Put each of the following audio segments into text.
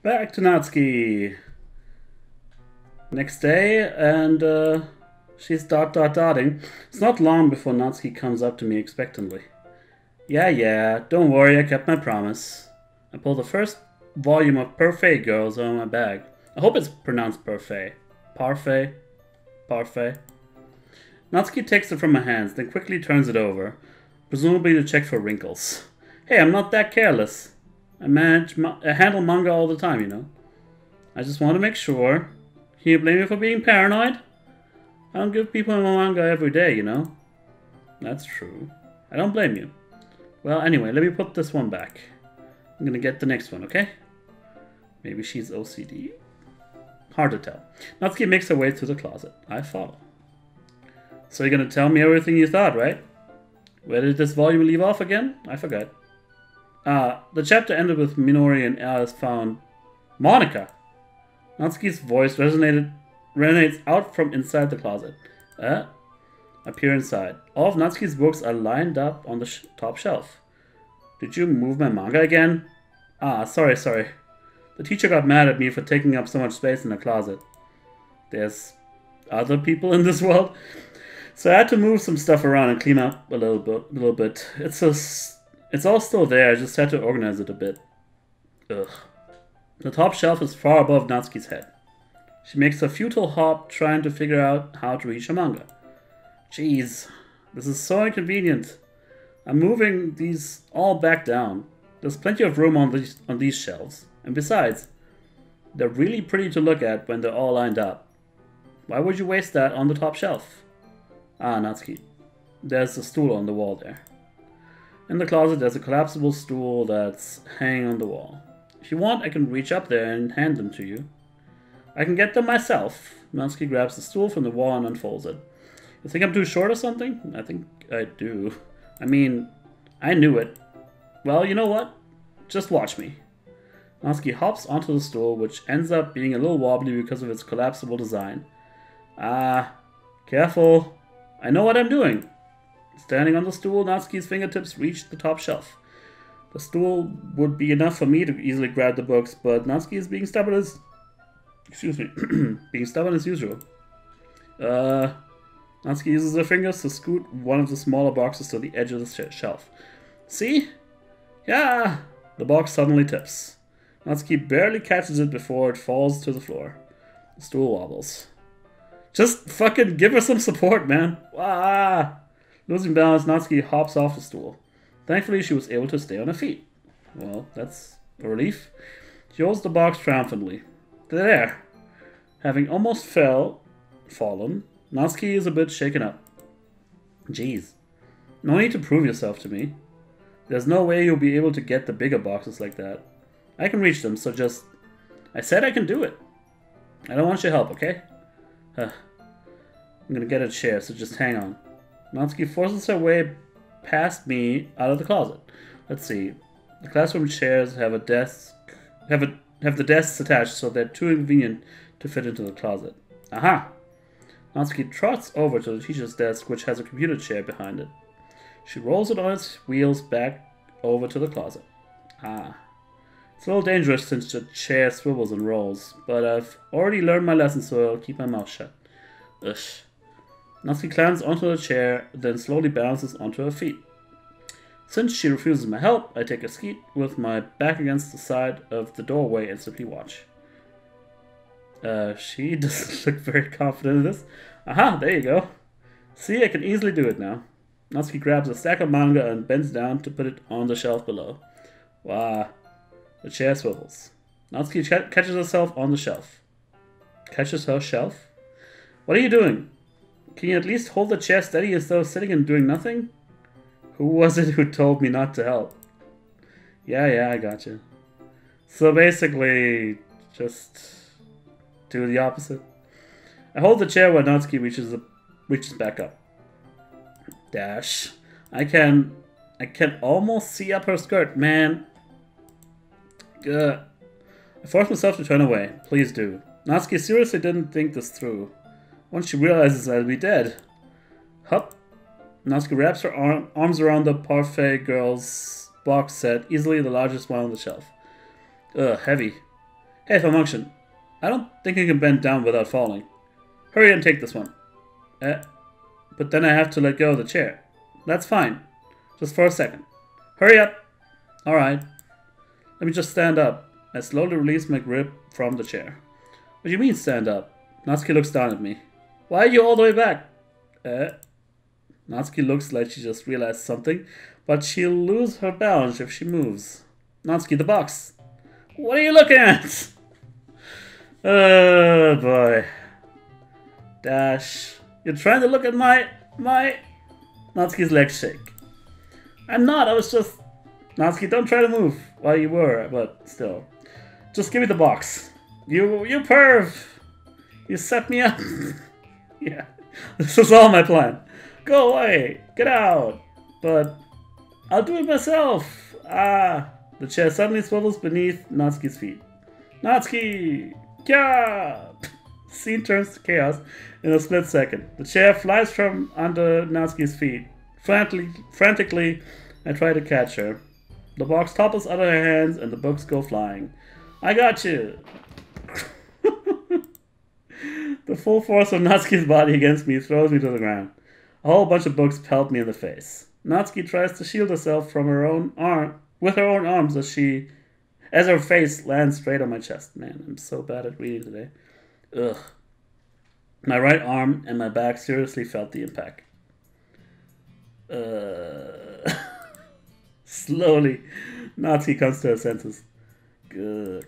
Back to Natsuki. Next day, and she's dotting. It's not long before Natsuki comes up to me expectantly. Yeah, don't worry, I kept my promise. I pull the first volume of Parfait Girls out of my bag. I hope it's pronounced Parfait. Parfait? Parfait? Natsuki takes it from my hands, then quickly turns it over, presumably to check for wrinkles. Hey, I'm not that careless. I handle manga all the time, you know. I just want to make sure. Can you blame me for being paranoid? I don't give people my manga every day, you know. That's true. I don't blame you. Well, anyway, let me put this one back. I'm gonna get the next one, okay? Maybe she's OCD? Hard to tell. Natsuki makes her way to the closet. I follow. So you're gonna tell me everything you thought, right? Where did this volume leave off again? I forgot. The chapter ended with Minori and Alice found Monica. Natsuki's voice resonates out from inside the closet. Appear inside. All of Natsuki's books are lined up on the top shelf. Did you move my manga again? Sorry. The teacher got mad at me for taking up so much space in the closet. There's other people in this world. So I had to move some stuff around and clean up a little bit. It's all still there, I just had to organize it a bit. Ugh. The top shelf is far above Natsuki's head. She makes a futile hop trying to figure out how to reach her manga. Jeez, this is so inconvenient. I'm moving these all back down. There's plenty of room on these shelves. And besides, they're really pretty to look at when they're all lined up. Why would you waste that on the top shelf? Natsuki. There's a stool on the wall there. In the closet, there's a collapsible stool that's hanging on the wall. If you want, I can reach up there and hand them to you. I can get them myself. Natsuki grabs the stool from the wall and unfolds it. You think I'm too short or something? I think I do. I mean, I knew it. Well, you know what? Just watch me. Natsuki hops onto the stool, which ends up being a little wobbly because of its collapsible design. Careful. I know what I'm doing. Standing on the stool, Natsuki's fingertips reach the top shelf. The stool would be enough for me to easily grab the books, but Natsuki is being stubborn as... being stubborn as usual. Natsuki uses her fingers to scoot one of the smaller boxes to the edge of the shelf. See? Yeah! The box suddenly tips. Natsuki barely catches it before it falls to the floor. The stool wobbles. Just fucking give her some support, man. Wah! Losing balance, Natsuki hops off the stool. Thankfully, she was able to stay on her feet. Well, that's a relief. She holds the box triumphantly. There! Having almost fallen, Natsuki is a bit shaken up. Jeez. No need to prove yourself to me. There's no way you'll be able to get the bigger boxes like that. I can reach them, so just... I said I can do it. I don't want your help, okay? I'm gonna get a chair, so just hang on. Natsuki forces her way past me out of the closet. Let's see. The classroom chairs have the desks attached, so they're too convenient to fit into the closet. Aha! Natsuki trots over to the teacher's desk, which has a computer chair behind it. She rolls it on its wheels back over to the closet. It's a little dangerous since the chair swivels and rolls, but I've already learned my lesson, so I'll keep my mouth shut. Ugh. Natsuki climbs onto the chair, then slowly bounces onto her feet. Since she refuses my help, I take a seat with my back against the side of the doorway and simply watch. She doesn't look very confident in this. Aha, there you go. See, I can easily do it now. Natsuki grabs a stack of manga and bends down to put it on the shelf below. Wow. The chair swivels. Natsuki catches herself on the shelf. Catches her shelf? What are you doing? Can you at least hold the chair steady instead of sitting and doing nothing? Who was it who told me not to help? Yeah, I gotcha. So basically, just do the opposite. I hold the chair while Natsuki reaches back up. Dash. I can almost see up her skirt, man. I force myself to turn away. Please do. Natsuki seriously didn't think this through. Once she realizes I'll be dead. Hup. Natsuki wraps her arms around the Parfait Girls box set, easily the largest one on the shelf. Heavy. Hey, falmunction. I don't think you can bend down without falling. Hurry and take this one. But then I have to let go of the chair. That's fine. Just for a second. Hurry up! Alright. Let me just stand up. I slowly release my grip from the chair. What do you mean stand up? Natsuki looks down at me. Why are you all the way back? Natsuki looks like she just realized something, but she'll lose her balance if she moves. Natsuki, the box. What are you looking at? Oh boy. Dash. You're trying to look at my... Natsuki's legs shake. I'm not, I was just... Natsuki, don't try to move. Well, you were, but still. Just give me the box. You perv! You set me up. Yeah, this was all my plan. Go away, get out. But I'll do it myself. Ah, the chair suddenly swivels beneath Natsuki's feet. Natsuki! Kya! Scene turns to chaos in a split second. The chair flies from under Natsuki's feet. Frantically, I try to catch her. The box topples out of her hands and the books go flying. I got you! The full force of Natsuki's body against me throws me to the ground. A whole bunch of books pelt me in the face. Natsuki tries to shield herself from her own with her own arms as her face lands straight on my chest. Man, I'm so bad at reading today. Ugh. My right arm and my back seriously felt the impact. Slowly, Natsuki comes to her senses. Good.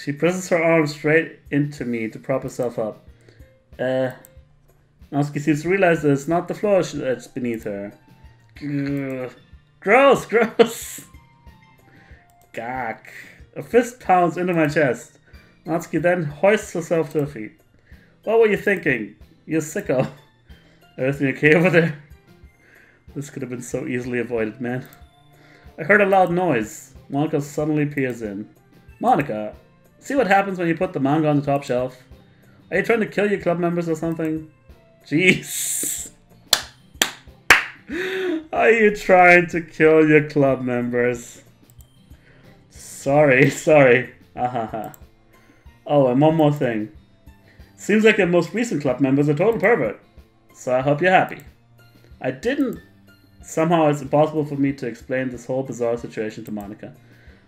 She presses her arm straight into me to prop herself up. Natsuki seems to realize that it's not the floor that's beneath her. Gross, gross! Gak. A fist pounds into my chest. Natsuki then hoists herself to her feet. What were you thinking? You sicko. Everything okay over there? This could have been so easily avoided, man. I heard a loud noise. Monica suddenly peers in. Monica, see what happens when you put the manga on the top shelf? Are you trying to kill your club members or something? Jeez. Are you trying to kill your club members? Sorry. Ahaha. Oh, and one more thing. Seems like your most recent club member's a total pervert. So I hope you're happy. I didn't... Somehow it's impossible for me to explain this whole bizarre situation to Monica.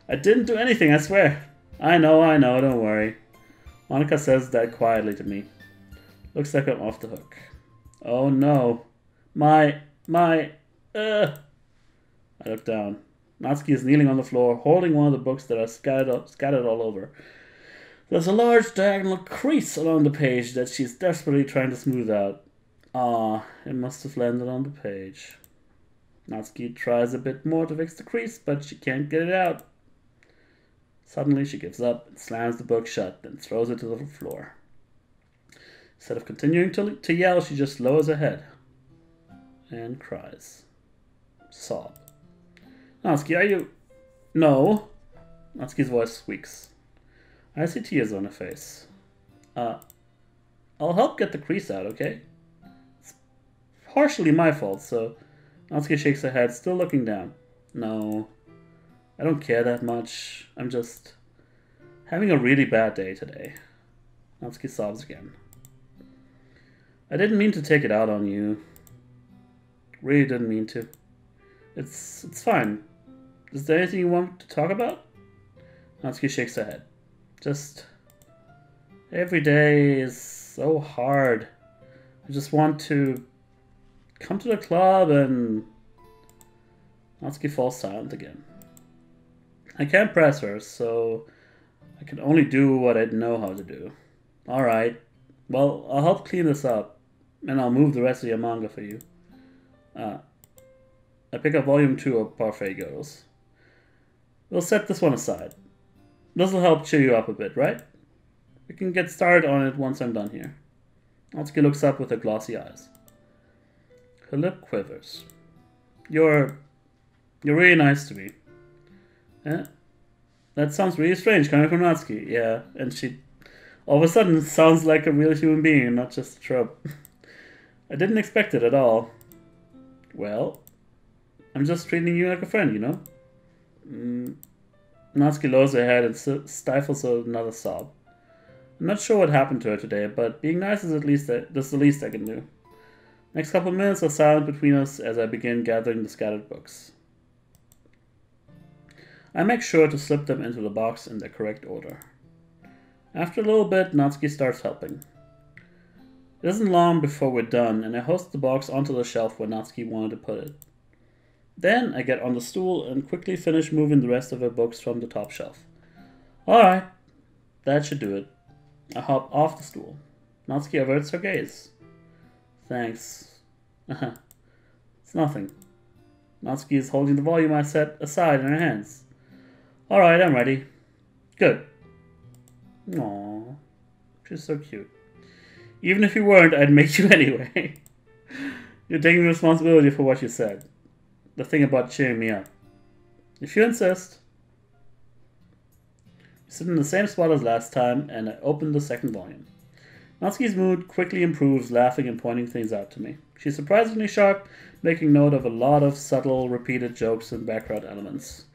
I didn't do anything, I swear. I know, don't worry. Monica says that quietly to me. Looks like I'm off the hook. Oh no. I look down. Natsuki is kneeling on the floor, holding one of the books that are scattered all over. There's a large diagonal crease along the page that she's desperately trying to smooth out. Ah, it must have landed on the page. Natsuki tries a bit more to fix the crease, but she can't get it out. Suddenly she gives up and slams the book shut, then throws it to the floor. Instead of continuing to yell, she just lowers her head and cries. Sob. Natsuki, are you... No. Natsuki's voice squeaks. I see tears on her face. I'll help get the crease out, okay? It's partially my fault, so... Natsuki shakes her head, still looking down. No, I don't care that much. I'm just having a really bad day today. Natsuki sobs again. I didn't mean to take it out on you. Really didn't mean to. It's fine. Is there anything you want to talk about? Natsuki shakes her head. Just... every day is so hard. I just want to come to the club and... Natsuki falls silent again. I can't press her, so I can only do what I know how to do. Alright. Well, I'll help clean this up, and I'll move the rest of your manga for you. I pick up volume 2 of Parfait Girls. We'll set this one aside. This'll help cheer you up a bit, right? We can get started on it once I'm done here. Natsuki looks up with her glossy eyes. Her lip quivers. You're really nice to me. Eh? That sounds really strange coming from Natsuki. Yeah, and she all of a sudden sounds like a real human being and not just a trope. I didn't expect it at all. Well, I'm just treating you like a friend, you know? Natsuki lowers her head and stifles another sob. I'm not sure what happened to her today, but being nice is at least that's the least I can do. Next couple of minutes are silent between us as I begin gathering the scattered books. I make sure to slip them into the box in the correct order. After a little bit, Natsuki starts helping. It isn't long before we're done, and I hoist the box onto the shelf where Natsuki wanted to put it. Then I get on the stool and quickly finish moving the rest of her books from the top shelf. Alright, that should do it. I hop off the stool. Natsuki averts her gaze. Thanks. It's nothing. Natsuki is holding the volume I set aside in her hands. Alright, I'm ready. Good. Aww. She's so cute. Even if you weren't, I'd make you anyway. You're taking responsibility for what you said. The thing about cheering me up. If you insist. We sit in the same spot as last time, and I open the second volume. Natsuki's mood quickly improves, laughing and pointing things out to me. She's surprisingly sharp, making note of a lot of subtle, repeated jokes and background elements.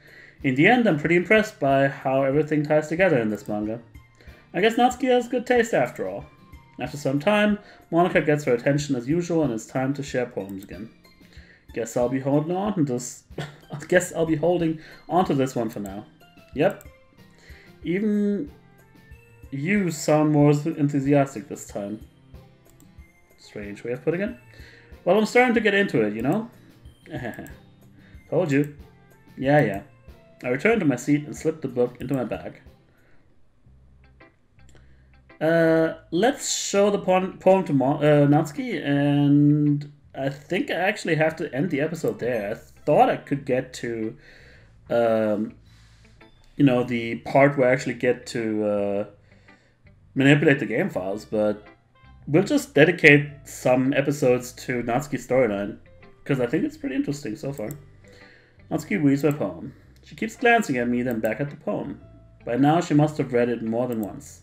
In the end, I'm pretty impressed by how everything ties together in this manga. I guess Natsuki has good taste after all. After some time, Monika gets her attention as usual, and it's time to share poems again. Guess I'll be holding on to this. Guess I'll be holding onto this one for now. Yep. Even you sound more enthusiastic this time. Strange way of putting it. Well, I'm starting to get into it, you know? Told you. Yeah. I return to my seat and slip the book into my bag. Let's show the poem to Natsuki, and I think I actually have to end the episode there. I thought I could get to, the part where I actually get to manipulate the game files, but we'll just dedicate some episodes to Natsuki's storyline, because I think it's pretty interesting so far. Natsuki reads my poem. She keeps glancing at me, then back at the poem. By now, she must have read it more than once.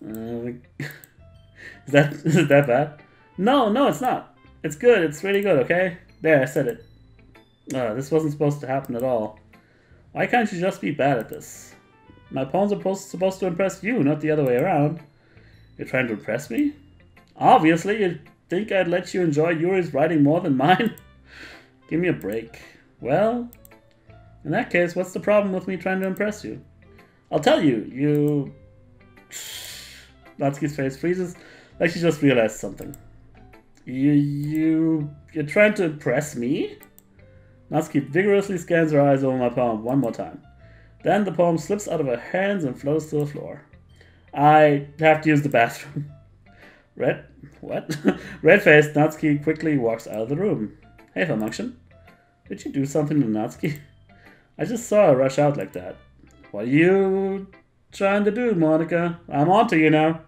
Is that bad? No, it's not. It's good. It's really good, okay? There, I said it. This wasn't supposed to happen at all. Why can't you just be bad at this? My poems are supposed to impress you, not the other way around. You're trying to impress me? Obviously, you'd think I'd let you enjoy Yuri's writing more than mine? Give me a break. Well, in that case, what's the problem with me trying to impress you? I'll tell you, Natsuki's face freezes, like she just realized something. You're trying to impress me? Natsuki vigorously scans her eyes over my palm one more time. Then the poem slips out of her hands and floats to the floor. I have to use the bathroom. What? Red-faced, Natsuki quickly walks out of the room. Hey, falmunction. Did you do something to Natsuki? I just saw her rush out like that. What are you trying to do, Monika? I'm on to you now.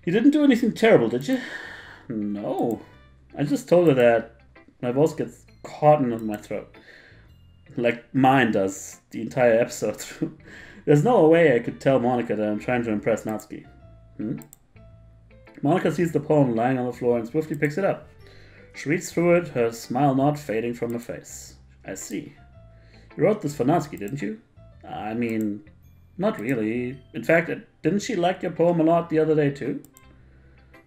You didn't do anything terrible, did you? No. I just told her that my voice gets caught in my throat. Like mine does the entire episode through. There's no way I could tell Monika that I'm trying to impress Natsuki. Monika sees the poem lying on the floor and swiftly picks it up. She reads through it, her smile not fading from her face. I see. You wrote this for Natsuki, didn't you? I mean, not really. In fact, didn't she like your poem a lot the other day too?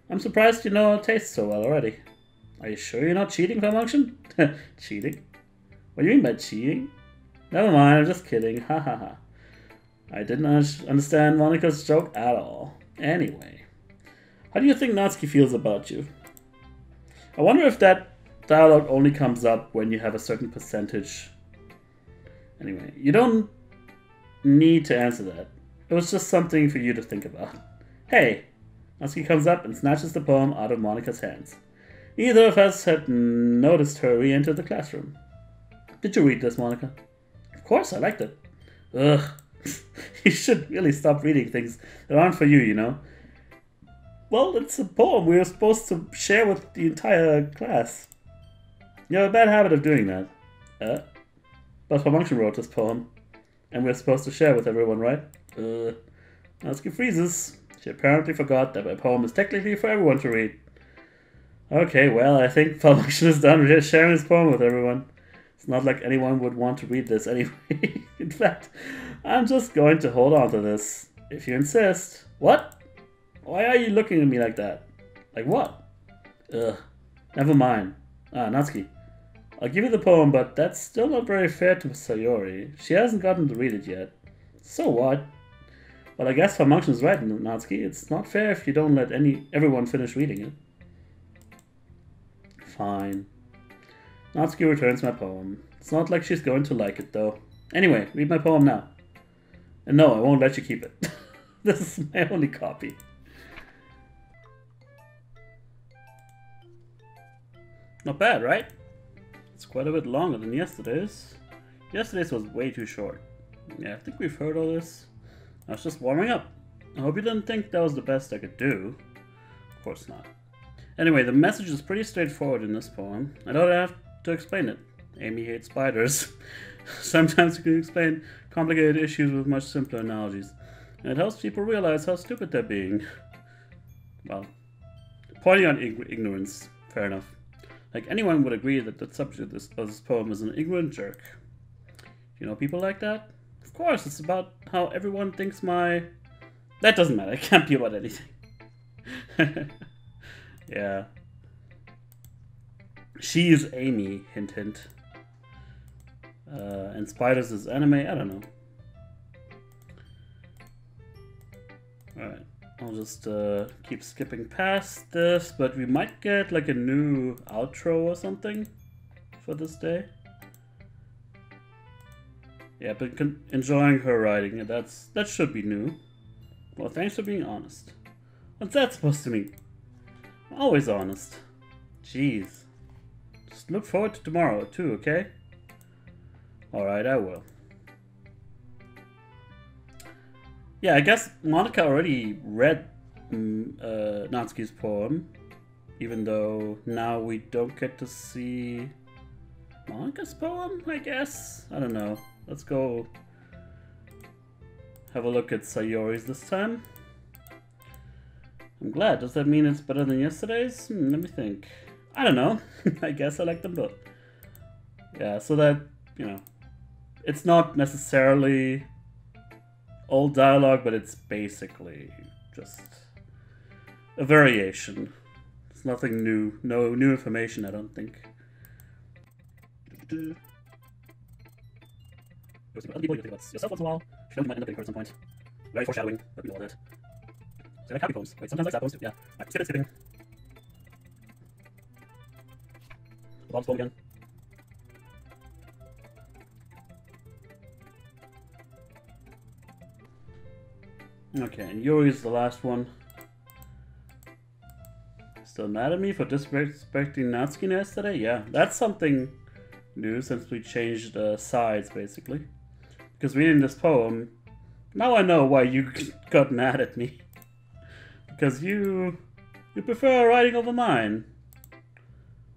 I'm surprised you know her taste so well already. Are you sure you're not cheating, falmunction? Cheating? What do you mean by cheating? Never mind, I'm just kidding. Ha ha ha. I didn't understand Monika's joke at all. Anyway, how do you think Natsuki feels about you? I wonder if that dialogue only comes up when you have a certain percentage. Anyway, you don't need to answer that. It was just something for you to think about. Hey! Natsuki comes up and snatches the poem out of Monika's hands. Neither of us had noticed her re-enter the classroom. Did you read this, Monika? Of course, I liked it. Ugh. You should really stop reading things that aren't for you, you know. Well, it's a poem we were supposed to share with the entire class. You have a bad habit of doing that. But falmunction wrote this poem, and we're supposed to share with everyone, right? Natsuki freezes. She apparently forgot that my poem is technically for everyone to read. Okay, well, I think falmunction is done sharing his poem with everyone. It's not like anyone would want to read this anyway. In fact, I'm just going to hold on to this, if you insist. What? Why are you looking at me like that? Like what? Ugh. Never mind. Ah, Natsuki. I'll give you the poem, but that's still not very fair to Sayori. She hasn't gotten to read it yet. So what? Well, I guess falmunction's right, Natsuki. It's not fair if you don't let everyone finish reading it. Fine. Natsuki returns my poem. It's not like she's going to like it, though. Anyway, read my poem now. And no, I won't let you keep it. This is my only copy. Not bad, right? It's quite a bit longer than yesterday's. Yesterday's was way too short. Yeah, I think we've heard all this. I was just warming up. I hope you didn't think that was the best I could do. Of course not. Anyway, the message is pretty straightforward in this poem. I don't have to explain it. Amy hates spiders. Sometimes you can explain complicated issues with much simpler analogies. And it helps people realize how stupid they're being. Well, pointing out ignorance. Fair enough. Like anyone would agree that the subject of this poem is an ignorant jerk. You know people like that? Of course, it's about how everyone thinks my... That doesn't matter, it can't be about anything. Yeah. She is Amy, hint hint. And spiders is anime, I don't know. Alright, I'll just keep skipping past this, but we might get like a new outro or something for this day. Yeah, but enjoying her writing, that should be new. Well, thanks for being honest. What's that supposed to mean? I'm always honest. Jeez. Just look forward to tomorrow too, okay? Alright, I will. Yeah, I guess Monica already read Natsuki's poem, even though now we don't get to see Monica's poem, I guess? I don't know. Let's go have a look at Sayori's this time. I'm glad. Does that mean it's better than yesterday's? Let me think. I don't know. I guess I like them both. Yeah, so that, you know, it's not necessarily old dialogue, but it's basically just a variation. It's nothing new. No new information, I don't think. Other people, you think about yourself once in a while. If you don't, you might end up getting hurt at some point. Very foreshadowing, but we know all that. So I like happy poems. Wait, sometimes I like sad poems too. Yeah. Right, skipping. The bomb's poem again. Okay, and Yuri's the last one. Still mad at me for disrespecting Natsuki yesterday? Yeah, that's something new since we changed sides, basically. Because reading this poem, now I know why you got mad at me. Because you prefer writing over mine.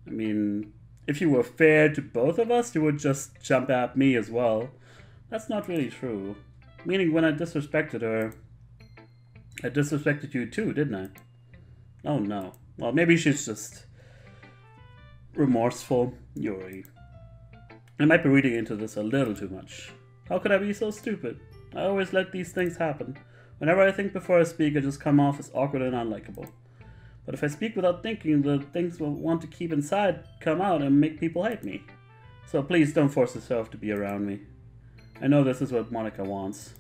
I mean, if you were fair to both of us, you would just jump at me as well. That's not really true. Meaning when I disrespected her, I disrespected you too, didn't I? Oh no. Well, maybe she's just remorseful. Yuri. I might be reading into this a little too much. How could I be so stupid? I always let these things happen. Whenever I think before I speak, I just come off as awkward and unlikable. But if I speak without thinking, the things I want to keep inside come out and make people hate me. So please don't force yourself to be around me. I know this is what Monica wants.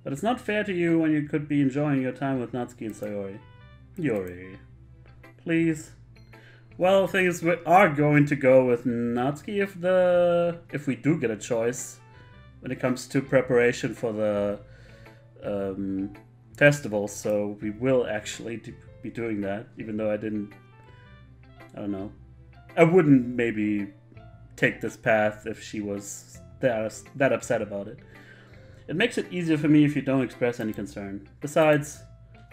But it's not fair to you when you could be enjoying your time with Natsuki and Sayori. Yuri. Please. Well, things are going to go with Natsuki if we do get a choice when it comes to preparation for the festival, so we will actually be doing that, even though I don't know. I wouldn't maybe take this path if she was that upset about it. It makes it easier for me if you don't express any concern. Besides,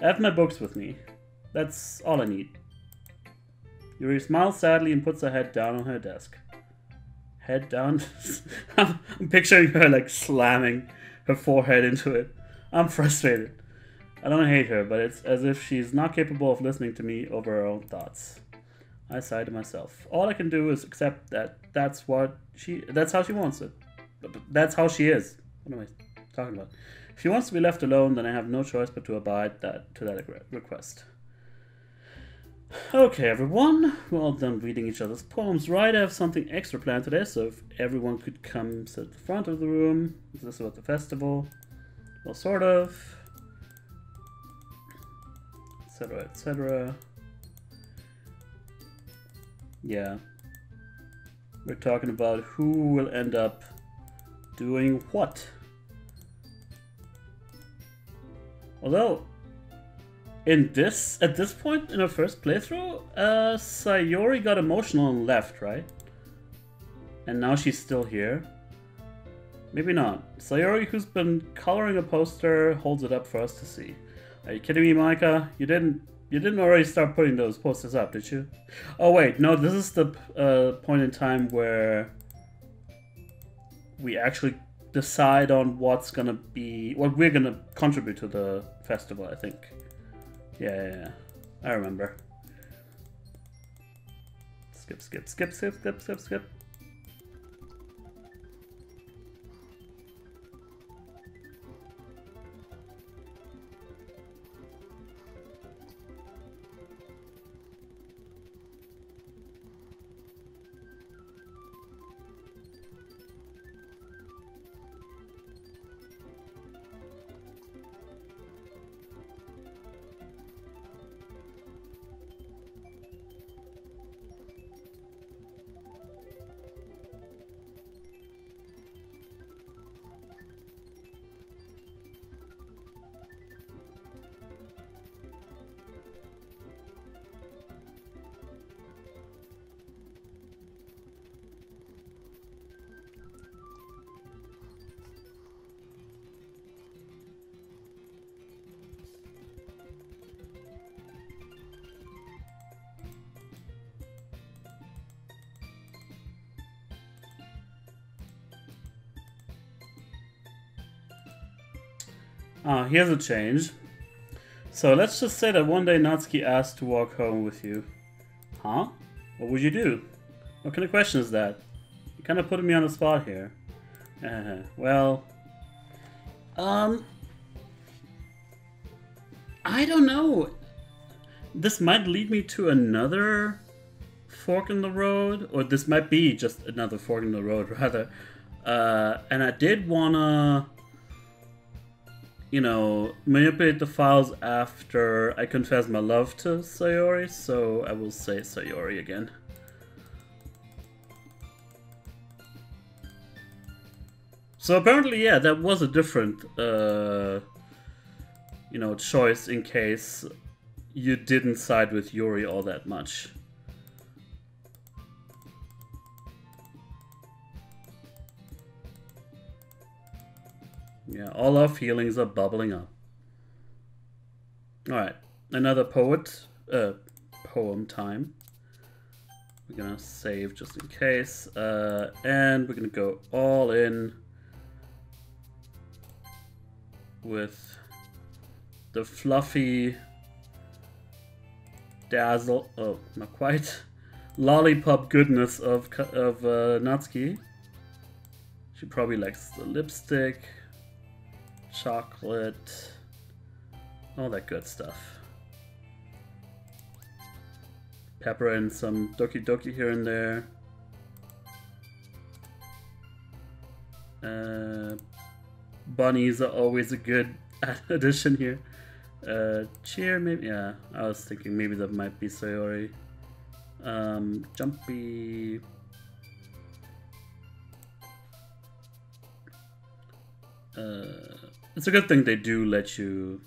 I have my books with me. That's all I need. Yuri smiles sadly and puts her head down on her desk. Head down? I'm picturing her like slamming her forehead into it. I'm frustrated. I don't hate her, but it's as if she's not capable of listening to me over her own thoughts. I sigh to myself. All I can do is accept that that's how she wants it. That's how she is. What am I talking about? If she wants to be left alone, then I have no choice but to abide to that request. Okay, everyone. We're all done reading each other's poems, right? I have something extra planned today, so if everyone could come sit at the front of the room. Is this about the festival? Well, sort of. Etc., etc. Yeah. We're talking about who will end up doing what. Although, at this point in our first playthrough, Sayori got emotional and left, right? And now she's still here. Maybe not. Sayori, who's been coloring a poster, holds it up for us to see. Are you kidding me, Micah? You didn't already start putting those posters up, did you? Oh wait, no, this is the point in time where we actually decide on what we're gonna contribute to the festival, I think. Yeah, I remember. Skip, skip, skip, skip, skip, skip, skip. Here's a change. So let's just say that one day Natsuki asked to walk home with you. Huh? What would you do? What kind of question is that? You're kind of putting me on the spot here. Well... I don't know. This might lead me to another fork in the road, or this might be just another fork in the road, rather. And I did wanna... manipulate the files after I confess my love to Sayori, so I will say Sayori again. So apparently, yeah, that was a different, choice in case you didn't side with Yuri all that much. Yeah, all our feelings are bubbling up. Alright, another poem time. We're gonna save just in case. And we're gonna go all in with the fluffy dazzle, oh, not quite, lollipop goodness of Natsuki. She probably likes the lipstick, chocolate, all that good stuff. Pepper and some Doki Doki here and there. Bunnies are always a good addition here. Cheer, maybe? Yeah, I was thinking maybe that might be Sayori. Jumpy. It's a good thing they do let you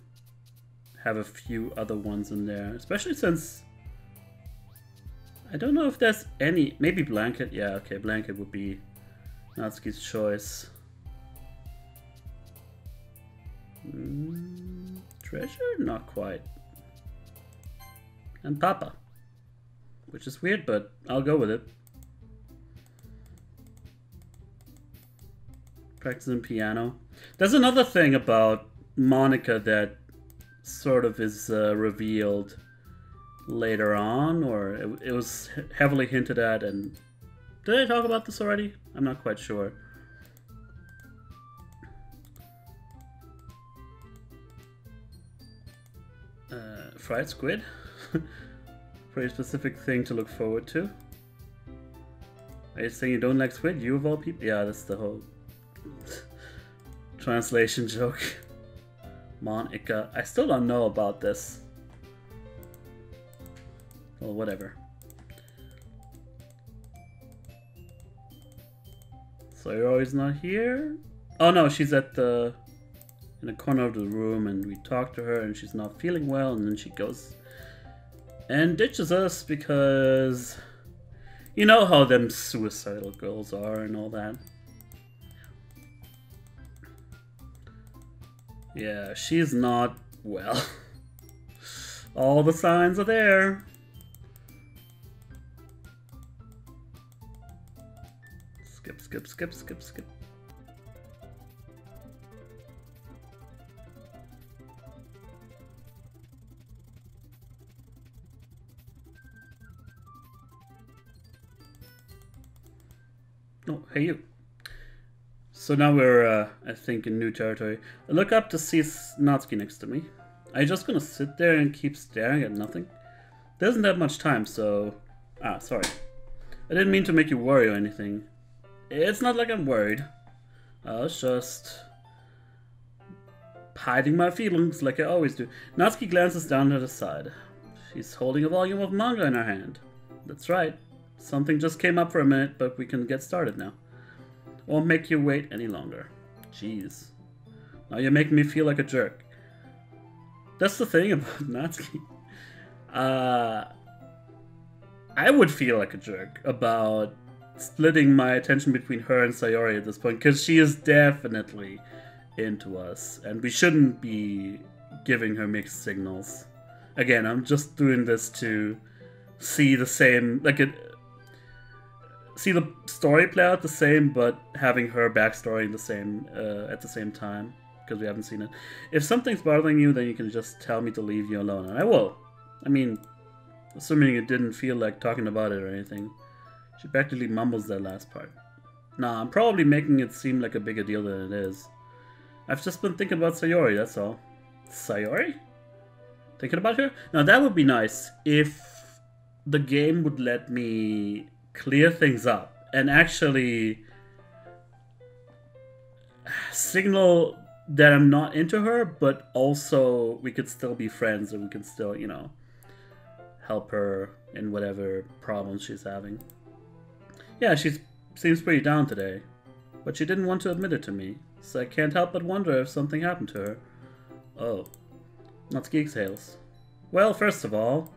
have a few other ones in there, especially since I don't know if there's any. Maybe blanket. Yeah, okay, blanket would be Natsuki's choice. Treasure? Not quite. And Papa, which is weird, but I'll go with it. Practicing piano. There's another thing about Monica that sort of is revealed later on, or it was heavily hinted at. And did I talk about this already? I'm not quite sure. Fried squid? Pretty specific thing to look forward to. Are you saying you don't like squid? You of all people? Yeah, that's the whole translation joke. Monica. I still don't know about this. Well, whatever. So you're always not here? Oh no, she's at the... in the corner of the room, and we talk to her and she's not feeling well, and then she goes and ditches us because you know how them suicidal girls are and all that. Yeah, she's not well. All the signs are there. Skip, skip, skip, skip, skip. Oh, hey you. So now we're, I think, in new territory. I look up to see Natsuki next to me. Are you just gonna sit there and keep staring at nothing? There isn't that much time, so... Ah, sorry. I didn't mean to make you worry or anything. It's not like I'm worried. I was just... hiding my feelings like I always do. Natsuki glances down at her side. She's holding a volume of manga in her hand. That's right. Something just came up for a minute, but we can get started now. Won't make you wait any longer. Jeez. Now you're making me feel like a jerk. That's the thing about Natsuki. I would feel like a jerk about splitting my attention between her and Sayori at this point, because she is definitely into us, and we shouldn't be giving her mixed signals. Again, I'm just doing this to see the same, like see the story play out the same, but having her backstory the same at the same time, because we haven't seen it. If something's bothering you, then you can just tell me to leave you alone, and I will. I mean, assuming it didn't feel like talking about it or anything. She practically mumbles that last part. Nah, I'm probably making it seem like a bigger deal than it is. I've just been thinking about Sayori, that's all. Sayori? Thinking about her? Now that would be nice if the game would let me clear things up and actually signal that I'm not into her, but also we could still be friends and we can still, you know, help her in whatever problems she's having. Yeah, she seems pretty down today, but she didn't want to admit it to me, so I can't help but wonder if something happened to her. Oh, Natsuki exhales. Well, first of all,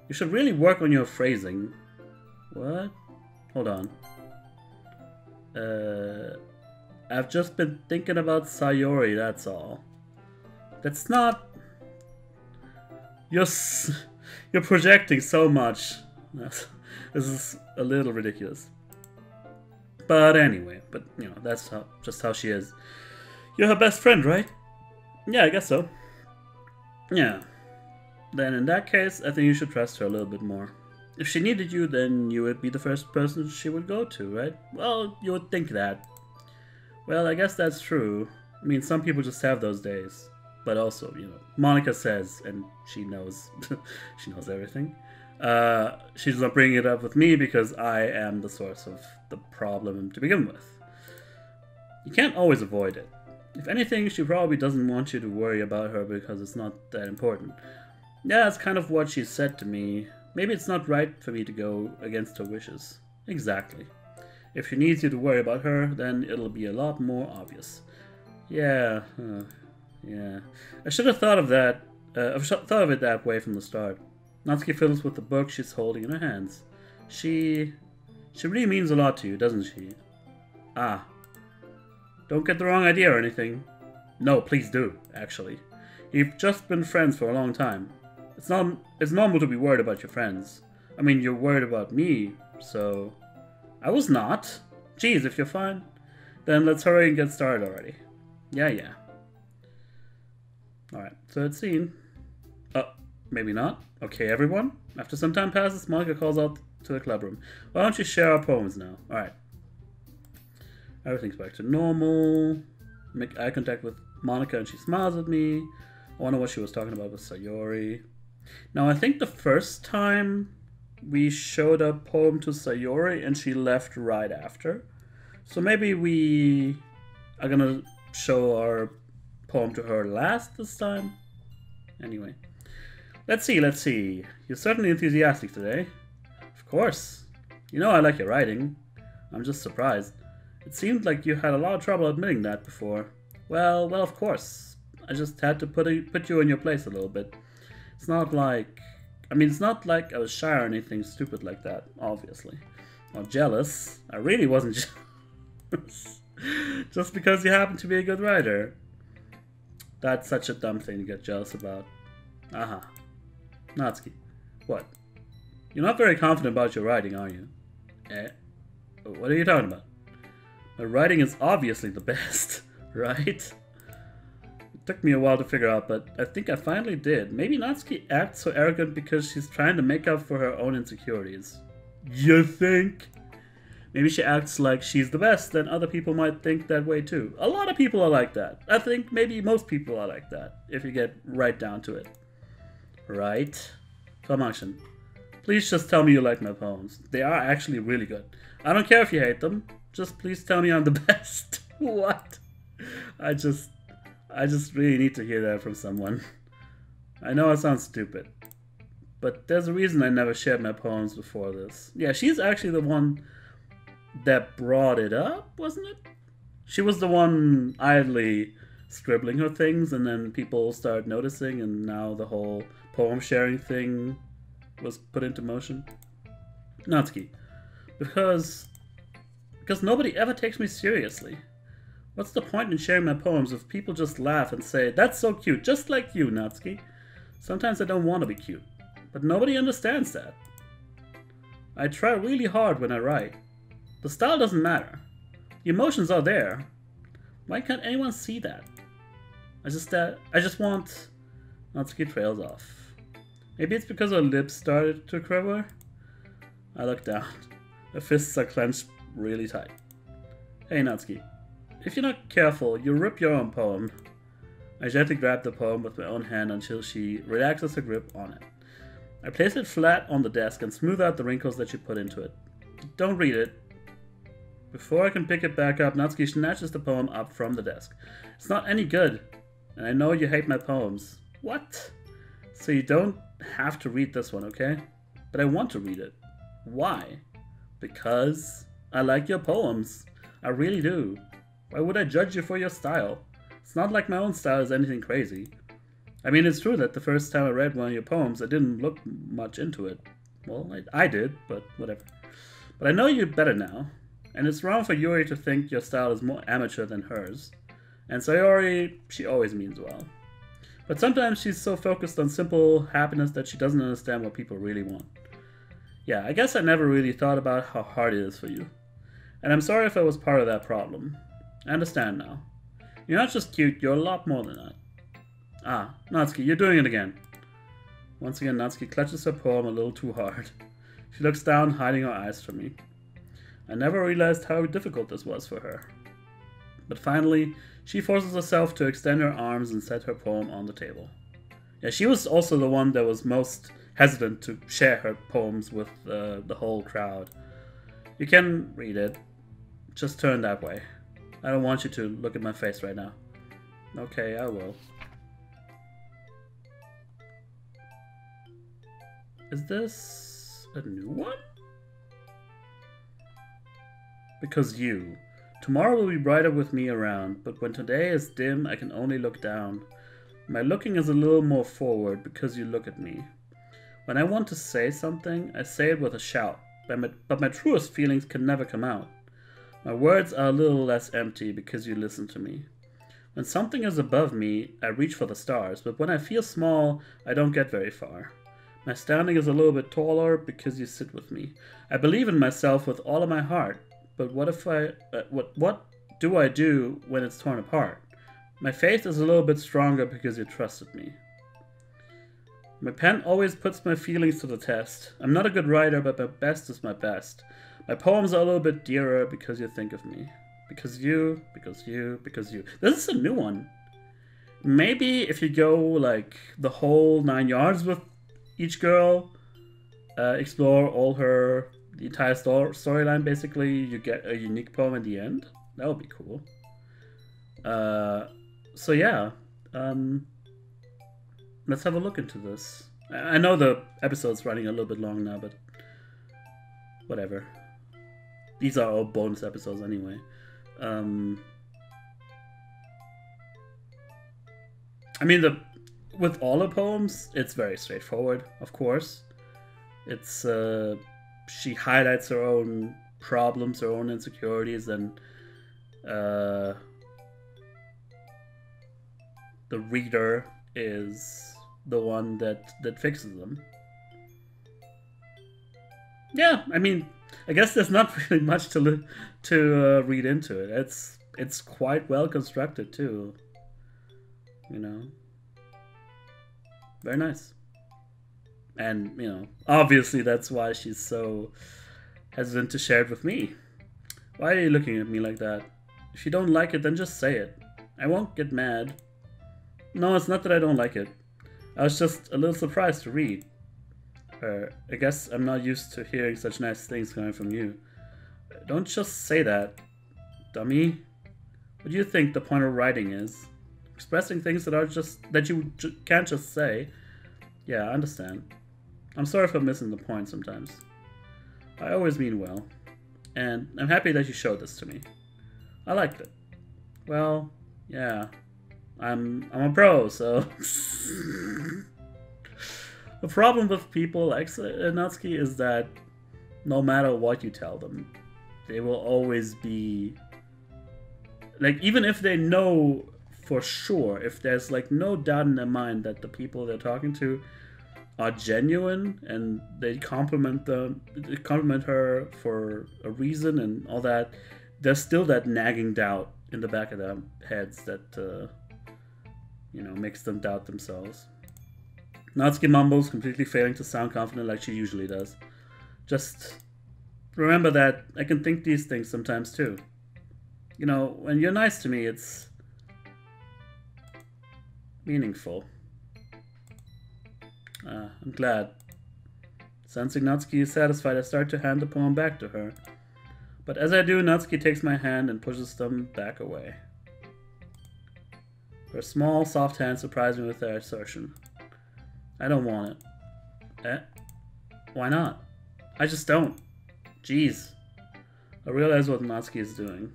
you should really work on your phrasing. What? Hold on. I've just been thinking about Sayori, that's all. That's not... You're projecting so much. This is a little ridiculous. But anyway, you know, that's just how she is. You're her best friend, right? Yeah, I guess so. Yeah. Then in that case, I think you should trust her a little bit more. If she needed you, then you would be the first person she would go to, right? Well, you would think that. Well, I guess that's true. I mean, some people just have those days. But also, you know, Monica says, and she knows, she knows everything. She's not bringing it up with me because I am the source of the problem to begin with. You can't always avoid it. If anything, she probably doesn't want you to worry about her because it's not that important. Yeah, that's kind of what she said to me. Maybe it's not right for me to go against her wishes. Exactly. If she needs you to worry about her, then it'll be a lot more obvious. Yeah, yeah. I should have thought of that. Thought of it that way from the start. Natsuki fiddles with the book she's holding in her hands. She really means a lot to you, doesn't she? Ah. Don't get the wrong idea or anything. No, please do, actually. You've just been friends for a long time. It's normal to be worried about your friends. I mean, you're worried about me, so... I was not. Geez, if you're fine, then let's hurry and get started already. Yeah. Alright, third scene. maybe not. Okay, everyone. After some time passes, Monica calls out to the club room. Why don't you share our poems now? Alright. Everything's back to normal. Make eye contact with Monica and she smiles at me. I wonder what she was talking about with Sayori. Now, I think the first time we showed a poem to Sayori and she left right after. So maybe we are gonna show our poem to her last this time. Anyway. Let's see. You're certainly enthusiastic today. Of course. You know I like your writing. I'm just surprised. It seemed like you had a lot of trouble admitting that before. Well, of course. I just had to put you in your place a little bit. It's not like... it's not like I was shy or anything stupid like that, obviously. Or jealous. I really wasn't jealous. Just because you happen to be a good writer. That's such a dumb thing to get jealous about. Aha. Natsuki. What? You're not very confident about your writing, are you? What are you talking about? My writing is obviously the best, right? It took me a while to figure out, but I think I finally did. Maybe Natsuki acts so arrogant because she's trying to make up for her own insecurities. You think? Maybe she acts like she's the best, and other people might think that way too. A lot of people are like that. I think maybe most people are like that, if you get right down to it. Right? Falmunction. Please just tell me you like my poems. They are actually really good. I don't care if you hate them. Just please tell me I'm the best. What? I just really need to hear that from someone. I know it sounds stupid. But there's a reason I never shared my poems before this. Yeah, she's actually the one that brought it up, wasn't it? She was the one idly scribbling her things, and then people started noticing, and now the whole poem sharing thing was put into motion. Natsuki. Because nobody ever takes me seriously. What's the point in sharing my poems if people just laugh and say, "That's so cute, just like you, Natsuki." Sometimes I don't want to be cute, but nobody understands that. I try really hard when I write. The style doesn't matter. The emotions are there. Why can't anyone see that? I just want... Natsuki trails off. Maybe it's because her lips started to quiver? I look down. Her fists are clenched really tight. Hey Natsuki, if you're not careful, you'll rip your own poem. I gently grab the poem with my own hand until she relaxes her grip on it. I place it flat on the desk and smooth out the wrinkles that she put into it. Don't read it. Before I can pick it back up, Natsuki snatches the poem up from the desk. It's not any good, and I know you hate my poems. What? So you don't have to read this one, okay? But I want to read it. Why? Because I like your poems. I really do. Why would I judge you for your style? It's not like my own style is anything crazy. I mean, it's true that the first time I read one of your poems, I didn't look much into it. Well, I did, but whatever. But I know you better now. And it's wrong for Yuri to think your style is more amateur than hers. And Sayori, she always means well. But sometimes she's so focused on simple happiness that she doesn't understand what people really want. Yeah, I guess I never really thought about how hard it is for you. And I'm sorry if I was part of that problem. I understand now. You're not just cute, you're a lot more than that. Ah, Natsuki, you're doing it again. Once again, Natsuki clutches her poem a little too hard. She looks down, hiding her eyes from me. I never realized how difficult this was for her. But finally, she forces herself to extend her arms and set her poem on the table. Yeah, she was also the one that was most hesitant to share her poems with the whole crowd. You can read it. Just turn that way. I don't want you to look at my face right now. Okay, I will. Is this a new one? Because you. Tomorrow will be brighter with me around, but when today is dim, I can only look down. My looking is a little more forward because you look at me. When I want to say something, I say it with a shout, but my truest feelings can never come out. My words are a little less empty because you listen to me. When something is above me, I reach for the stars, but when I feel small, I don't get very far. My standing is a little bit taller because you sit with me. I believe in myself with all of my heart. But what do I do when it's torn apart? My faith is a little bit stronger because you trusted me. My pen always puts my feelings to the test. I'm not a good writer, but my best is my best. My poems are a little bit dearer because you think of me. Because you, because you, because you. This is a new one. Maybe if you go like the whole 9 yards with each girl, explore all the entire storyline basically, you get a unique poem at the end. That would be cool. So yeah, let's have a look into this. I know the episode's running a little bit long now, but whatever. These are all bonus episodes anyway. I mean, with all the poems, it's very straightforward, of course. It's she highlights her own problems, her own insecurities, and the reader is the one that fixes them. Yeah, I mean, I guess there's not really much to read into it. It's quite well constructed too. You know, very nice. And you know, obviously that's why she's so hesitant to share it with me. Why are you looking at me like that? If you don't like it, then just say it. I won't get mad. No, it's not that I don't like it. I was just a little surprised to read. I guess I'm not used to hearing such nice things coming from you. Don't just say that, dummy. What do you think the point of writing is? Expressing things that you can't just say. Yeah, I understand. I'm sorry for missing the point sometimes. I always mean well. And I'm happy that you showed this to me. I liked it. Well, yeah. I'm a pro, so... The problem with people like Natsuki is that no matter what you tell them, they will always be... Like, even if they know for sure, if there's like no doubt in their mind that the people they're talking to are genuine and they compliment her for a reason and all that, there's still that nagging doubt in the back of their heads that you know, makes them doubt themselves. Natsuki mumbles, completely failing to sound confident like she usually does. Just remember that I can think these things sometimes too. You know, when you're nice to me, it's meaningful. I'm glad. Sensing Natsuki is satisfied, I start to hand the poem back to her. But as I do, Natsuki takes my hand and pushes them back away. Her small, soft hand surprised me with their assertion. I don't want it. Eh? Why not? I just don't. Jeez. I realize what Natsuki is doing.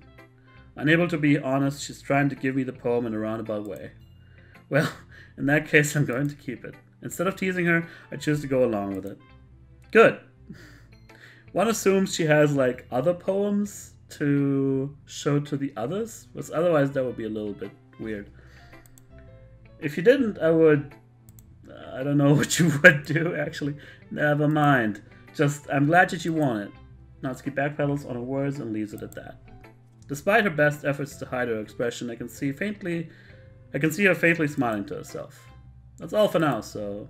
Unable to be honest, she's trying to give me the poem in a roundabout way. Well, in that case, I'm going to keep it. Instead of teasing her, I choose to go along with it. Good. One assumes she has, like, other poems to show to the others, because otherwise that would be a little bit weird. If you didn't, I would... I don't know what you would do, actually. Never mind. Just, I'm glad that you want it. Natsuki backpedals on her words and leaves it at that. Despite her best efforts to hide her expression, I can see her faintly smiling to herself. That's all for now, so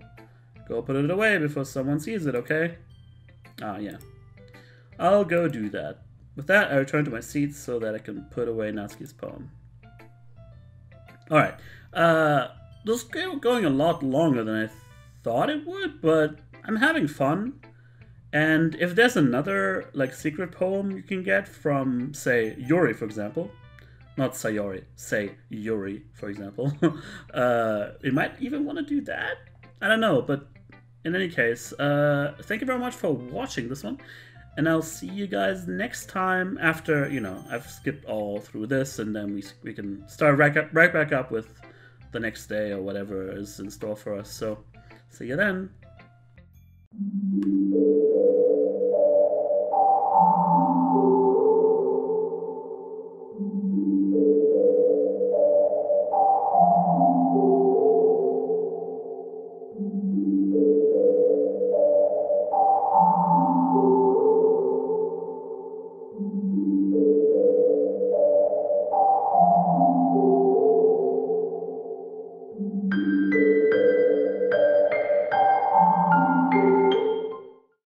go put it away before someone sees it, okay? Ah, yeah. I'll go do that. With that, I return to my seat so that I can put away Natsuki's poem. Alright. This is going a lot longer than I thought it would, but I'm having fun. And if there's another, like, secret poem you can get from, say, Yuri, for example, not Sayori, say Yuri, for example, you might even want to do that? I don't know, but in any case, thank you very much for watching this one, and I'll see you guys next time after, you know, I've skipped all through this, and then we can start right back up with the next day or whatever is in store for us, so see you then.